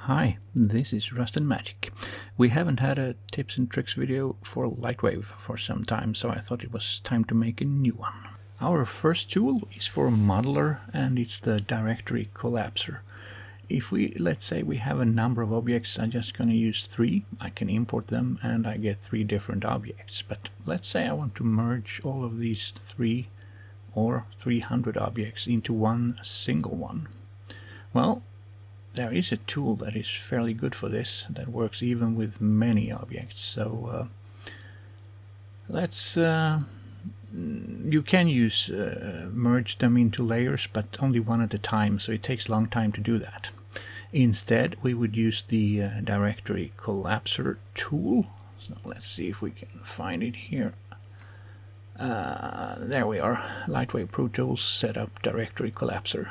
Hi, this is Rust and Magic. We haven't had a tips and tricks video for LightWave for some time, so I thought it was time to make a new one. Our first tool is for modeler, and it's the directory collapser. If let's say we have a number of objects, I'm just going to use 3. I can import them and I get 3 different objects. But let's say I want to merge all of these 3 or 300 objects into one single one. Well, there is a tool that is fairly good for this, that works even with many objects. So you can use merge them into layers, but only one at a time, so it takes a long time to do that. Instead, we would use the directory collapser tool. So let's see if we can find it here. There we are, LightWave Pro Tools Setup Directory Collapser.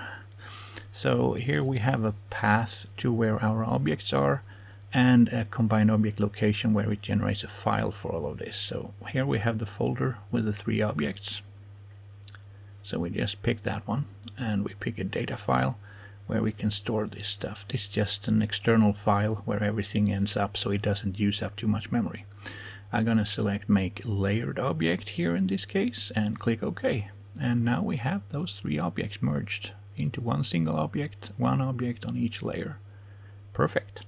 So here we have a path to where our objects are and a combined object location where it generates a file for all of this. So here we have the folder with the 3 objects. So we just pick that one and we pick a data file where we can store this stuff. This is just an external file where everything ends up, so it doesn't use up too much memory. I'm gonna select make layered object here in this case and click OK. And now we have those 3 objects merged into one single object, one object on each layer. Perfect.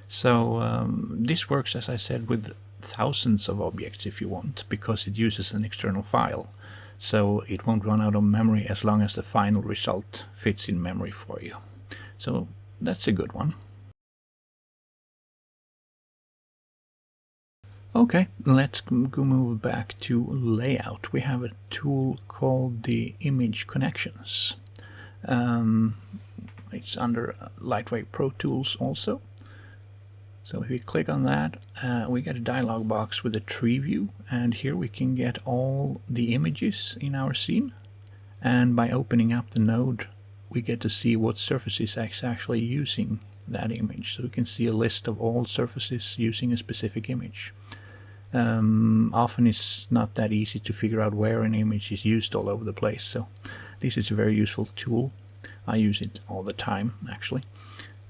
So this works, as I said, with thousands of objects if you want, because it uses an external file. So it won't run out of memory as long as the final result fits in memory for you. So that's a good one. Okay, let's go move back to layout. We have a tool called the image connections. It's under LightWave Pro Tools also. So if we click on that, we get a dialog box with a tree view, and here we can get all the images in our scene. And by opening up the node, we get to see what surfaces are actually using that image. So we can see a list of all surfaces using a specific image. Often it's not that easy to figure out where an image is used all over the place, so this is a very useful tool. I use it all the time, actually.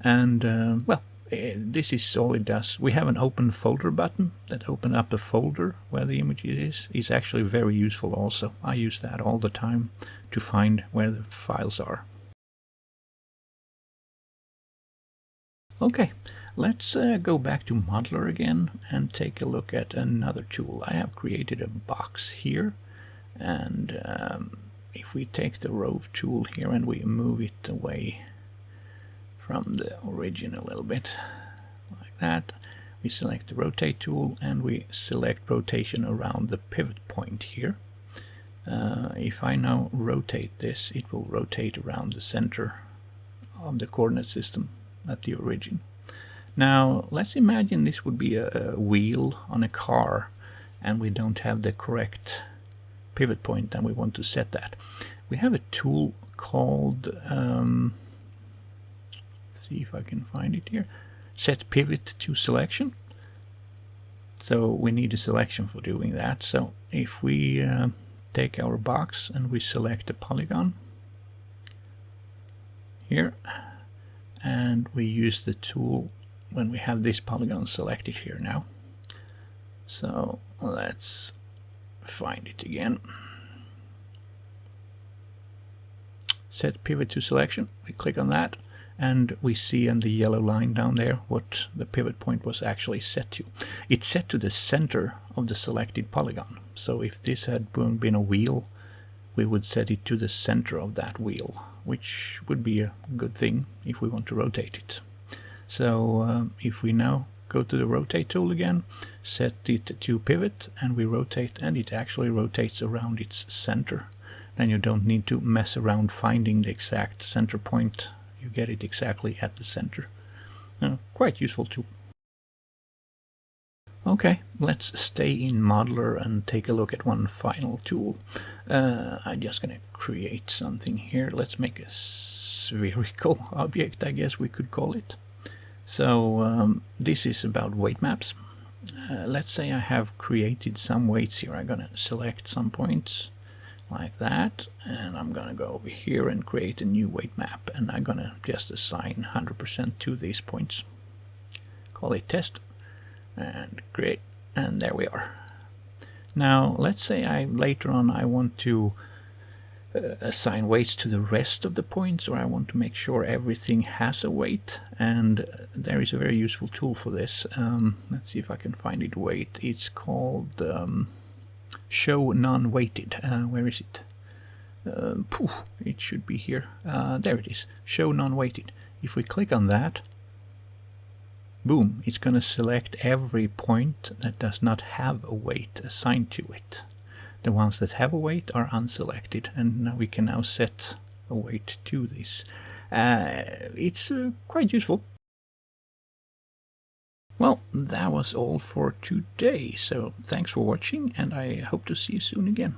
And well, this is all it does. We have an open folder button that opens up a folder where the image is. It's actually very useful also. I use that all the time to find where the files are. Okay, let's go back to Modeler again and take a look at another tool. I have created a box here, and if we take the Rove tool here and we move it away from the origin a little bit, like that, we select the Rotate tool and we select rotation around the pivot point here. If I now rotate this, it will rotate around the center of the coordinate system at the origin. Now let's imagine this would be a wheel on a car and we don't have the correct pivot point and we want to set that. We have a tool called, let's see if I can find it here, set pivot to selection. So we need a selection for doing that. So if we take our box and we select a polygon here, and we use the tool when we have this polygon selected here now. So let's find it again. Set pivot to selection. We click on that and we see in the yellow line down there what the pivot point was actually set to. It's set to the center of the selected polygon. So if this had been a wheel, we would set it to the center of that wheel, which would be a good thing if we want to rotate it. So if we now go to the rotate tool again, set it to pivot, and we rotate, and it actually rotates around its center. Then you don't need to mess around finding the exact center point. You get it exactly at the center. Quite useful tool. Okay, let's stay in Modeler and take a look at one final tool. I'm just going to create something here. Let's make a spherical object, I guess we could call it. So this is about weight maps. Let's say I have created some weights here. I'm going to select some points like that, and I'm gonna go over here and create a new weight map, and I'm gonna just assign 100% to these points. Call it test and create, and there we are. Now let's say later on I want to assign weights to the rest of the points, or I want to make sure everything has a weight, and there is a very useful tool for this. Let's see if I can find it. Weight. It's called show non-weighted. Where is it? It should be here. There it is. Show non-weighted. If we click on that, boom, it's going to select every point that does not have a weight assigned to it. The ones that have a weight are unselected, and now we can now set a weight to this. It's quite useful. Well, that was all for today, so thanks for watching, and I hope to see you soon again.